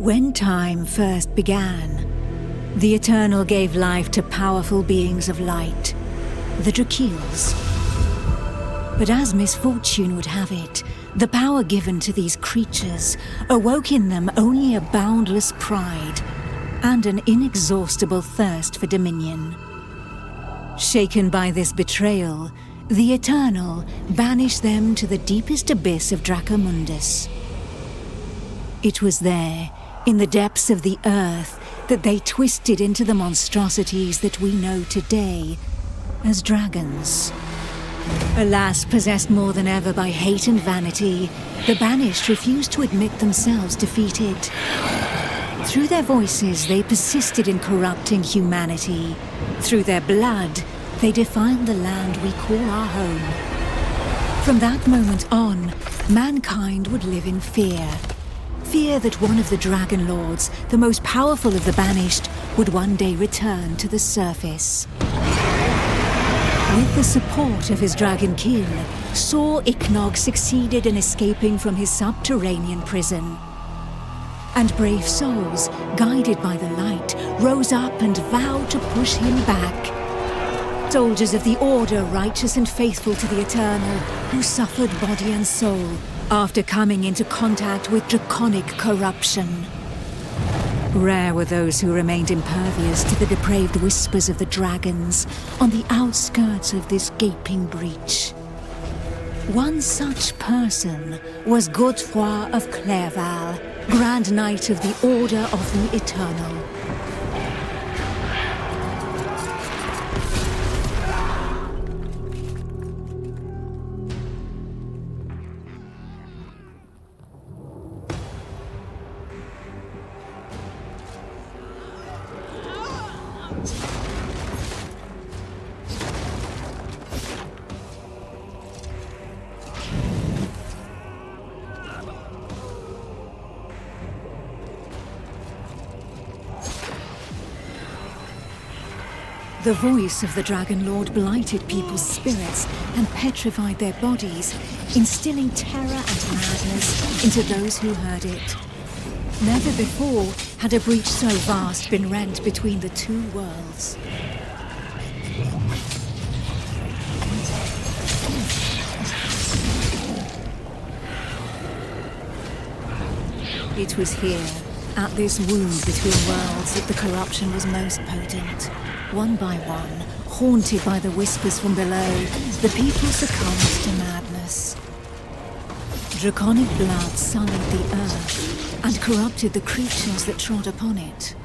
When time first began, the Eternal gave life to powerful beings of light, the Drakeels. But as misfortune would have it, the power given to these creatures awoke in them only a boundless pride and an inexhaustible thirst for dominion. Shaken by this betrayal, the Eternal banished them to the deepest abyss of Dracomundus. It was there, in the depths of the earth, that they twisted into the monstrosities that we know today as dragons. Alas, possessed more than ever by hate and vanity, the Banished refused to admit themselves defeated. Through their voices, they persisted in corrupting humanity. Through their blood, they defiled the land we call our home. From that moment on, mankind would live in fear. Fear that one of the Dragon Lords, the most powerful of the Banished, would one day return to the surface. With the support of his Dragonkin, Saw Ichnog succeeded in escaping from his subterranean prison. And brave souls, guided by the light, rose up and vowed to push him back. Soldiers of the Order, righteous and faithful to the Eternal, who suffered body and soul after coming into contact with draconic corruption. Rare were those who remained impervious to the depraved whispers of the dragons on the outskirts of this gaping breach. One such person was Godefroy of Clairval, Grand Knight of the Order of the Eternal. The voice of the Dragon Lord blighted people's spirits and petrified their bodies, instilling terror and madness into those who heard it. Never before had a breach so vast been rent between the two worlds. It was here, at this wound between worlds, that the corruption was most potent. One by one, haunted by the whispers from below, the people succumbed to madness. Draconic blood sullied the earth and corrupted the creatures that trod upon it.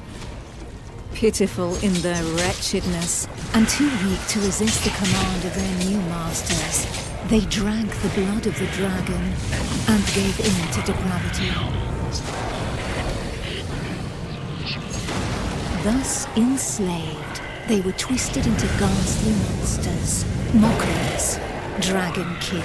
Pitiful in their wretchedness and too weak to resist the command of their new masters, they drank the blood of the dragon and gave in to depravity. Thus enslaved, they were twisted into ghastly monsters, mockeries, Dragonkin.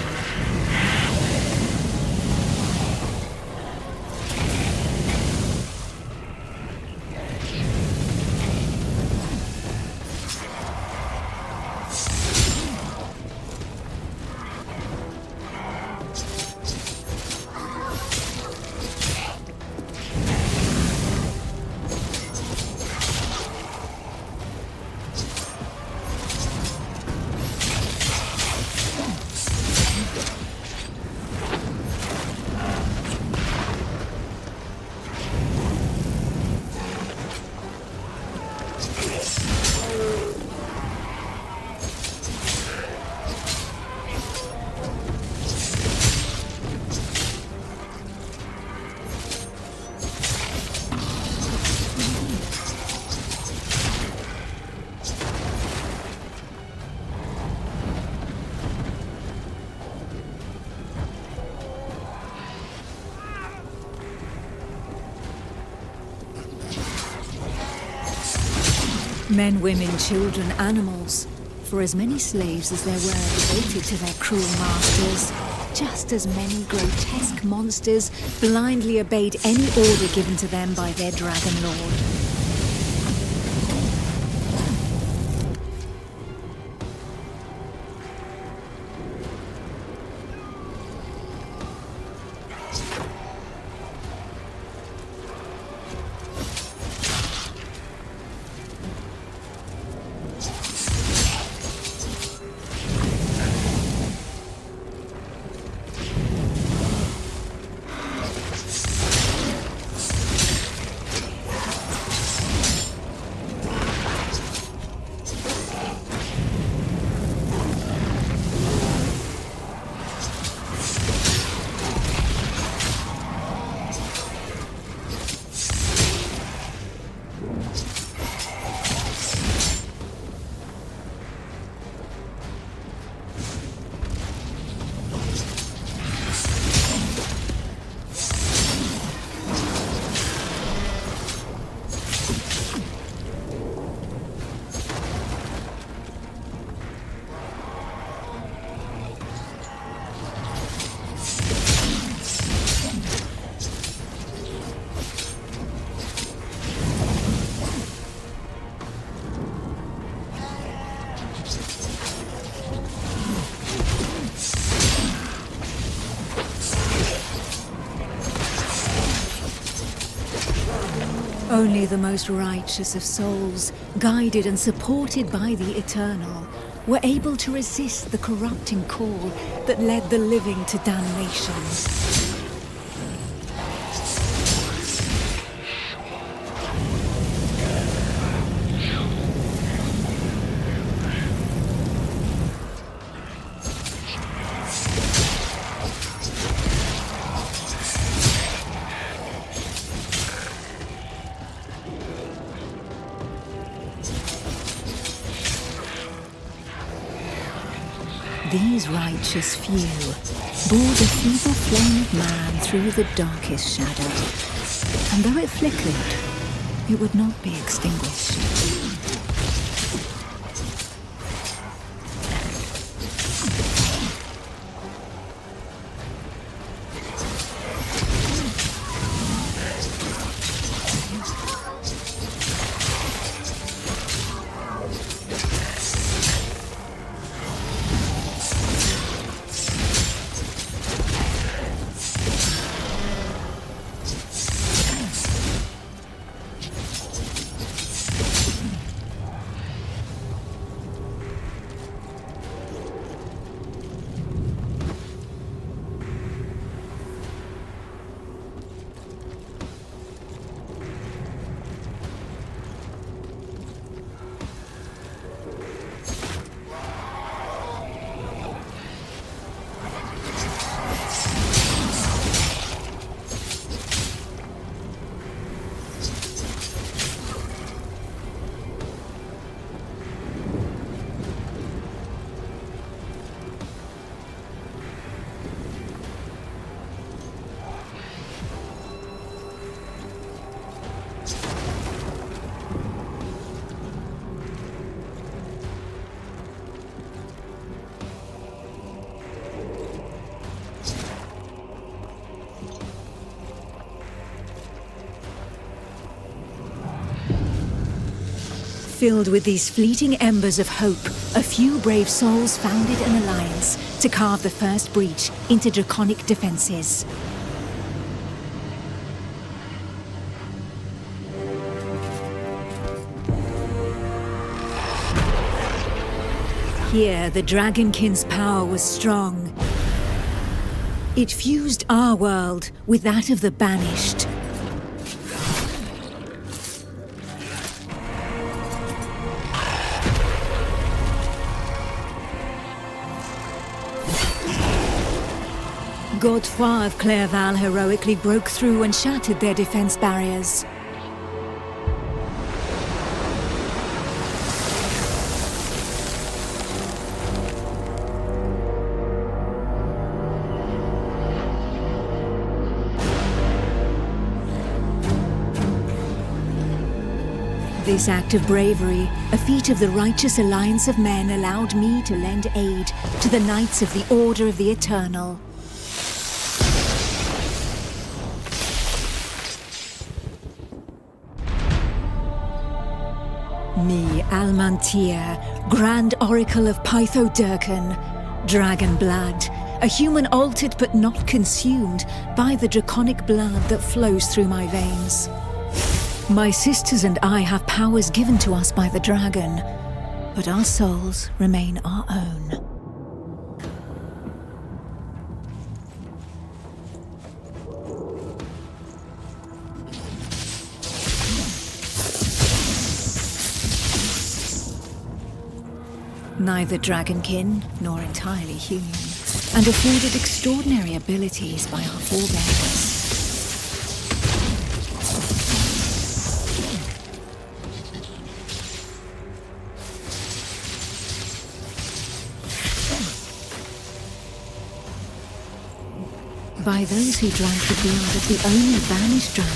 Men, women, children, animals. For as many slaves as there were devoted to their cruel masters, just as many grotesque monsters blindly obeyed any order given to them by their Dragon Lord. Only the most righteous of souls, guided and supported by the Eternal, were able to resist the corrupting call that led the living to damnation. These righteous few bore the feeble flame of man through the darkest shadow, and though it flickered, it would not be extinguished. Filled with these fleeting embers of hope, a few brave souls founded an alliance to carve the first breach into draconic defenses. Here, the Dragonkin's power was strong. It fused our world with that of the Banished. Godefroy of Clairval heroically broke through and shattered their defense barriers. This act of bravery, a feat of the righteous alliance of men, allowed me to lend aid to the Knights of the Order of the Eternal. Me, Almantir, Grand Oracle of Pythodurcan, Dragon Blood, a human altered but not consumed by the draconic blood that flows through my veins. My sisters and I have powers given to us by the dragon, but our souls remain our own. Neither Dragonkin nor entirely human, and afforded extraordinary abilities by our forebears. By those who drank the blood of the only banished dragon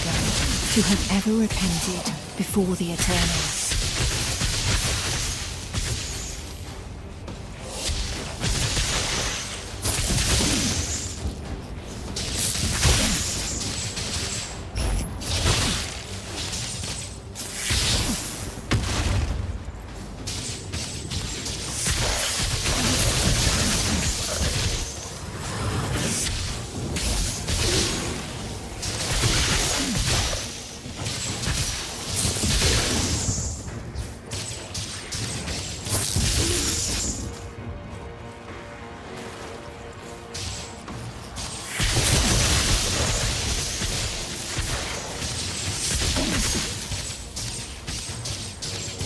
to have ever repented before the Eternals.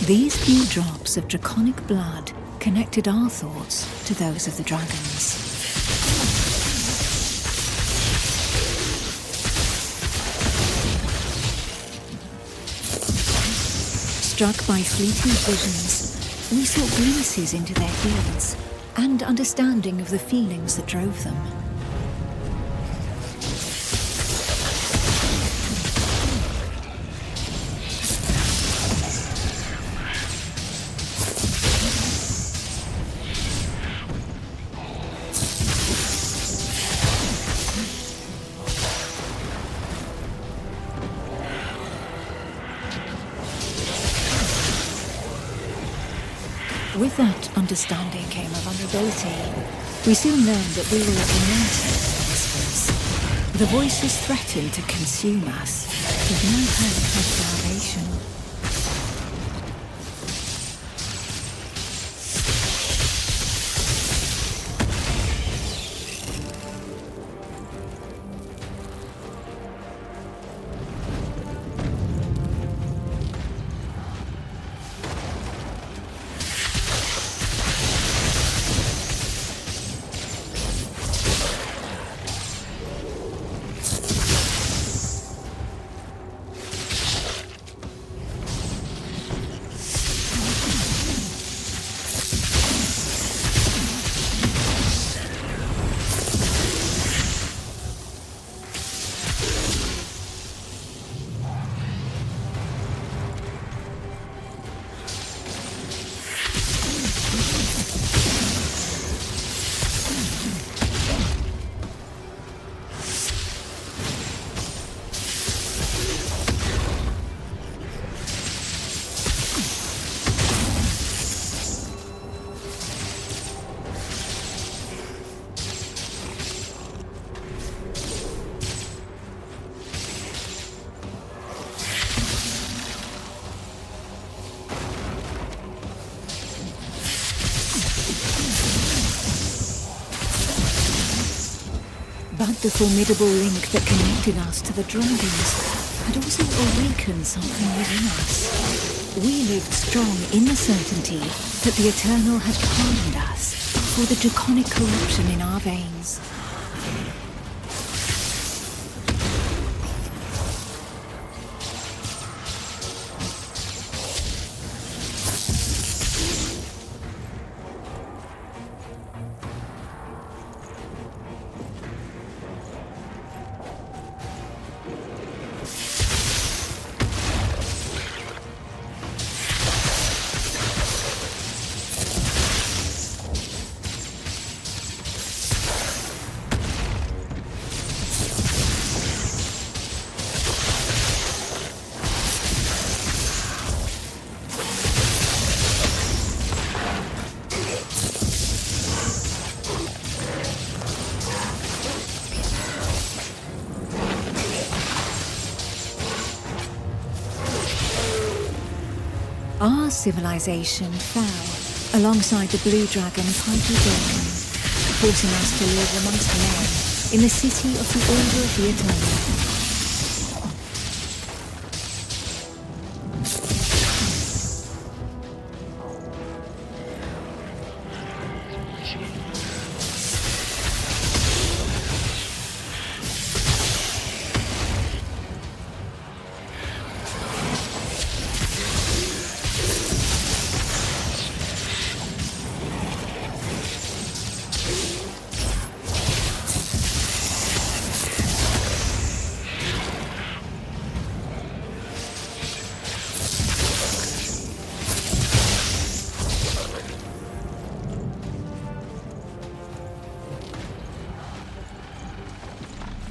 These few drops of draconic blood connected our thoughts to those of the dragons. Struck by fleeting visions, we saw glimpses into their fields and understanding of the feelings that drove them. With that understanding came a vulnerability. We soon learned that we were at the mercy of the whispers. The voices threatened to consume us, with no hope of salvation. But the formidable link that connected us to the dragons had also awakened something within us. We lived strong in the certainty that the Eternal had pardoned us for the draconic corruption in our veins. Our civilization fell alongside the blue dragon Dragonkin, forcing us to live amongst men in the city of the Order of the Eternal.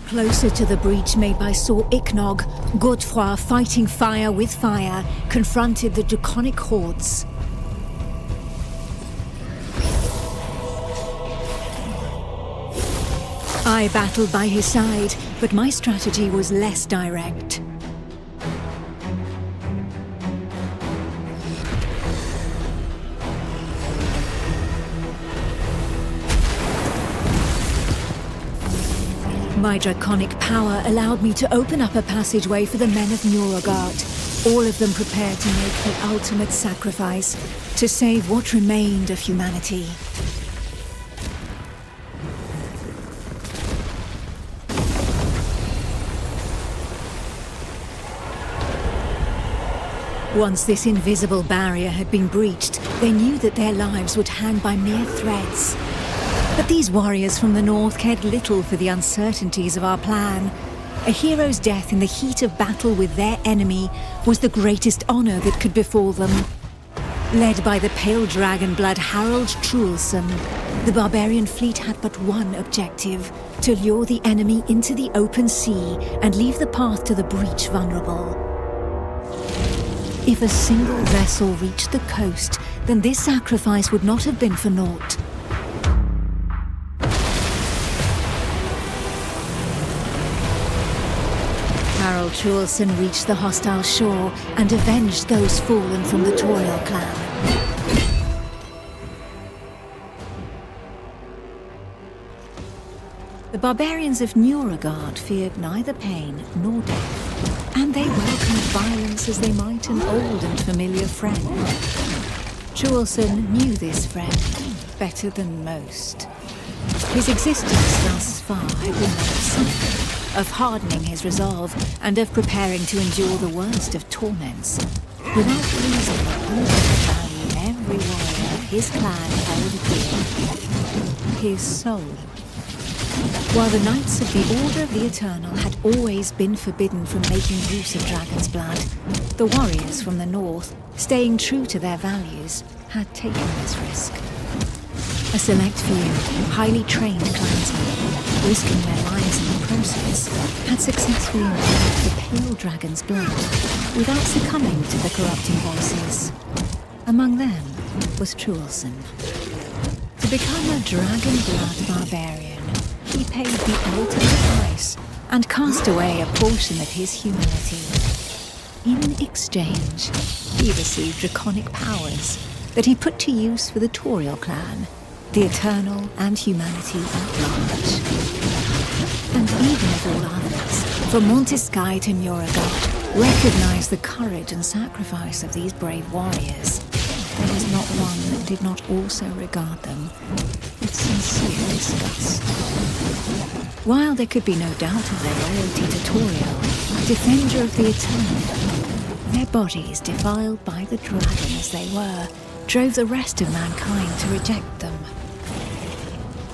Closer to the breach made by Sir Ichnog, Godefroy, fighting fire with fire, confronted the draconic hordes. I battled by his side, but my strategy was less direct. My draconic power allowed me to open up a passageway for the men of Nuragard, all of them prepared to make the ultimate sacrifice to save what remained of humanity. Once this invisible barrier had been breached, they knew that their lives would hang by mere threads. But these warriors from the north cared little for the uncertainties of our plan. A hero's death in the heat of battle with their enemy was the greatest honor that could befall them. Led by the pale dragon blood Harald Truelson, the barbarian fleet had but one objective: to lure the enemy into the open sea and leave the path to the breach vulnerable. If a single vessel reached the coast, then this sacrifice would not have been for naught. Harald Truelson reached the hostile shore and avenged those fallen from the Toriel clan. The barbarians of Nuragard feared neither pain nor death, and they welcomed violence as they might an old and familiar friend. Truelson knew this friend better than most. His existence thus far had been one of suffering, of hardening his resolve, and of preparing to endure the worst of torments. Without reason, he valued every warrior of his clan held dear: his soul. While the Knights of the Order of the Eternal had always been forbidden from making use of dragon's blood, the warriors from the north, staying true to their values, had taken this risk. A select few, highly trained clansmen, risking their lives in the process, had successfully imbibed the pale dragon's blood without succumbing to the corrupting voices. Among them was Truelson. To become a dragon blood barbarian, he paid the ultimate price and cast away a portion of his humanity. In exchange, he received draconic powers that he put to use for the Toriel clan, the Eternal, and humanity at large. And even if all others, from Montesky to Nuragard, recognized the courage and sacrifice of these brave warriors, there was not one that did not also regard them with sincere disgust. While there could be no doubt of their loyalty to Toriel, defender of the Eternal, their bodies, defiled by the dragon as they were, drove the rest of mankind to reject them.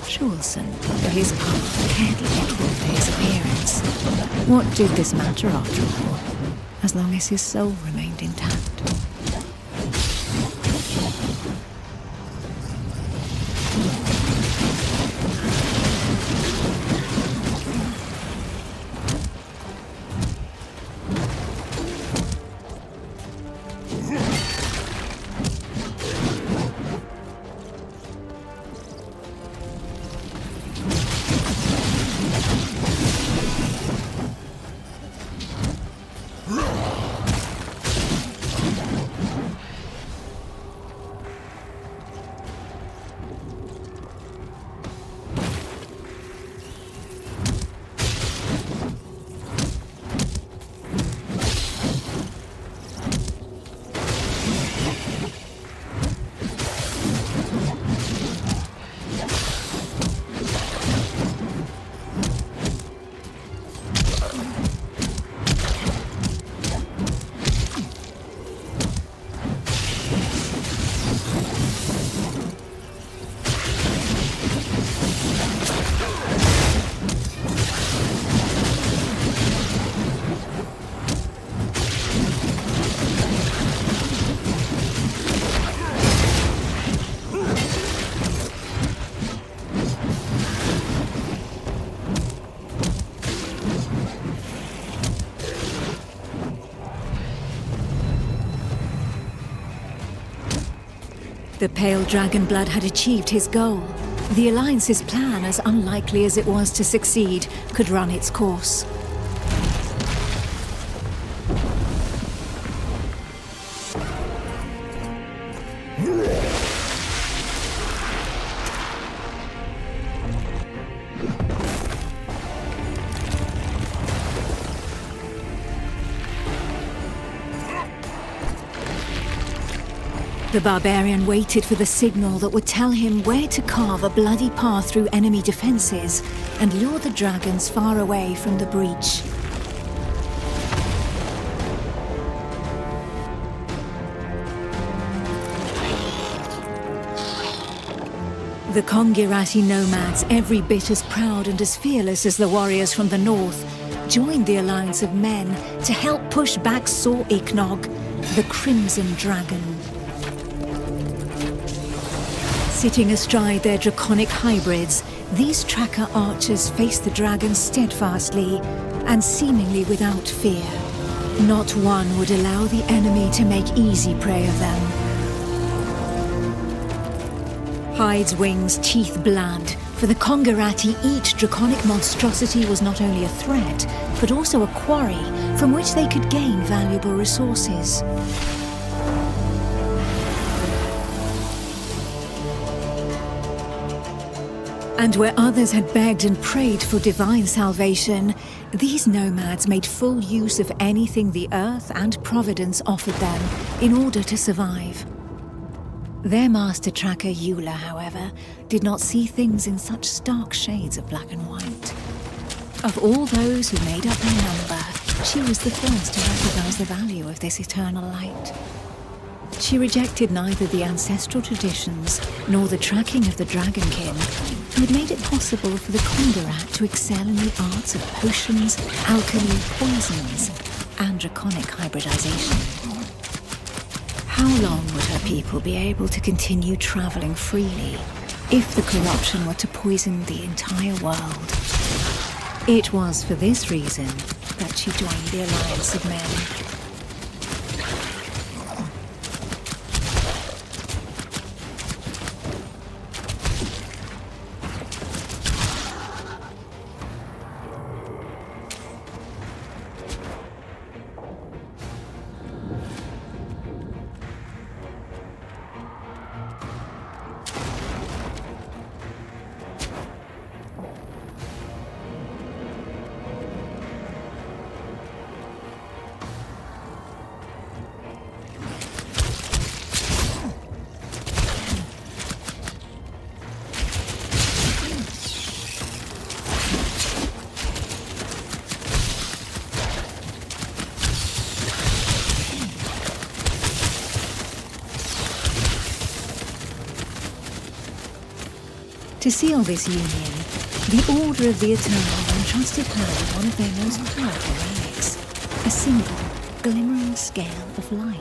Truelson, for his part, cared little for his appearance. What did this matter after all, as long as his soul remained intact? The pale dragon blood had achieved his goal. The Alliance's plan, as unlikely as it was to succeed, could run its course. The barbarian waited for the signal that would tell him where to carve a bloody path through enemy defenses and lure the dragons far away from the breach. The Kongirati nomads, every bit as proud and as fearless as the warriors from the north, joined the alliance of men to help push back Sor Iknog, the Crimson Dragon. Sitting astride their draconic hybrids, these tracker archers faced the dragons steadfastly and seemingly without fear. Not one would allow the enemy to make easy prey of them. Hides, wings, teeth, blood. For the Kongirati, each draconic monstrosity was not only a threat, but also a quarry from which they could gain valuable resources. And where others had begged and prayed for divine salvation, these nomads made full use of anything the earth and Providence offered them in order to survive. Their master tracker, Eula, however, did not see things in such stark shades of black and white. Of all those who made up their number, she was the first to recognize the value of this eternal light. She rejected neither the ancestral traditions nor the tracking of the Dragonkin, who had made it possible for the Kongirat to excel in the arts of potions, alchemy, poisons, and draconic hybridization. How long would her people be able to continue traveling freely if the corruption were to poison the entire world? It was for this reason that she joined the Alliance of Men. To seal this union, the Order of the Eternal entrusted her with one of their most powerful relics, a single, glimmering scale of light.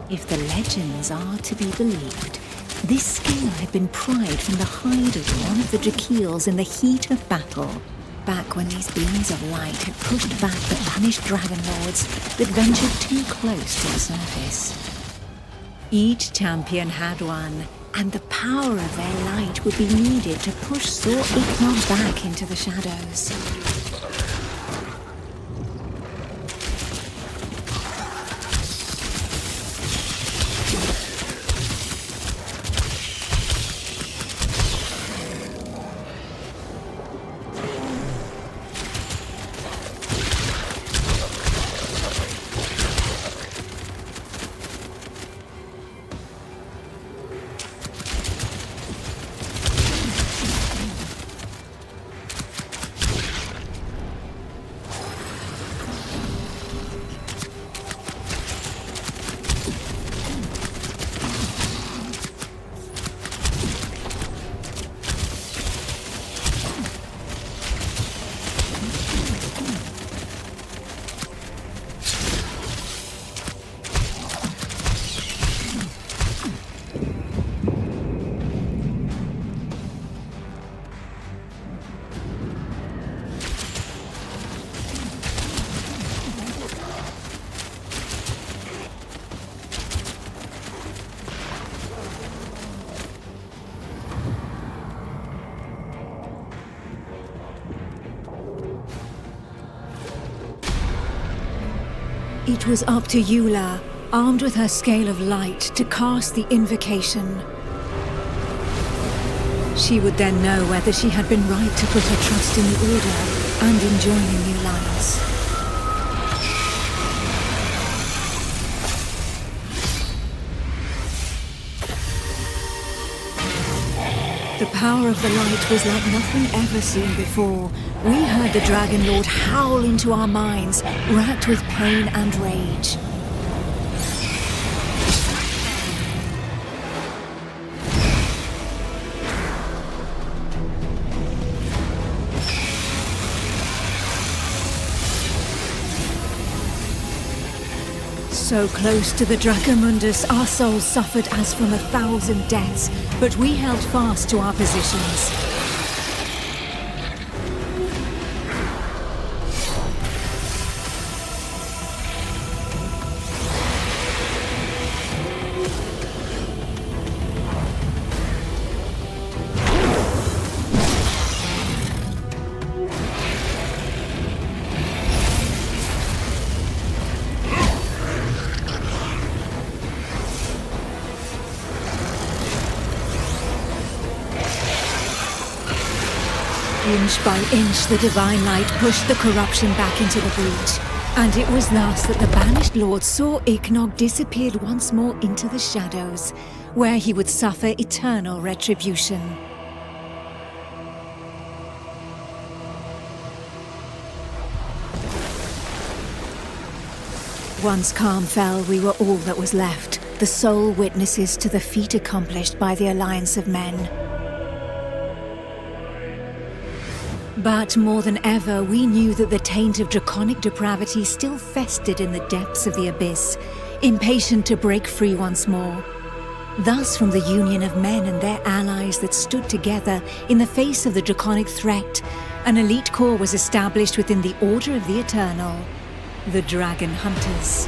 If the legends are to be believed, this scale had been pried from the hide of one of the Drakeels in the heat of battle, back when these beings of light had pushed back the banished dragon lords that ventured too close to the surface. Each champion had one, and the power of their light would be needed to push Sor Iknog back into the shadows. It was up to Eula, armed with her scale of light, to cast the invocation. She would then know whether she had been right to put her trust in the Order and in joining the Alliance. The power of the light was like nothing ever seen before. We heard the Dragon Lord howl into our minds, racked with pain and rage. So close to the Dracomundus, our souls suffered as from 1,000 deaths, but we held fast to our positions. Inch by inch, the divine light pushed the corruption back into the breach, and it was thus that the Banished Lord saw Ignog disappeared once more into the shadows, where he would suffer eternal retribution. Once calm fell, we were all that was left, the sole witnesses to the feat accomplished by the Alliance of Men. But more than ever, we knew that the taint of draconic depravity still festered in the depths of the abyss, impatient to break free once more. Thus, from the union of men and their allies that stood together in the face of the draconic threat, an elite corps was established within the Order of the Eternal, the Dragon Hunters.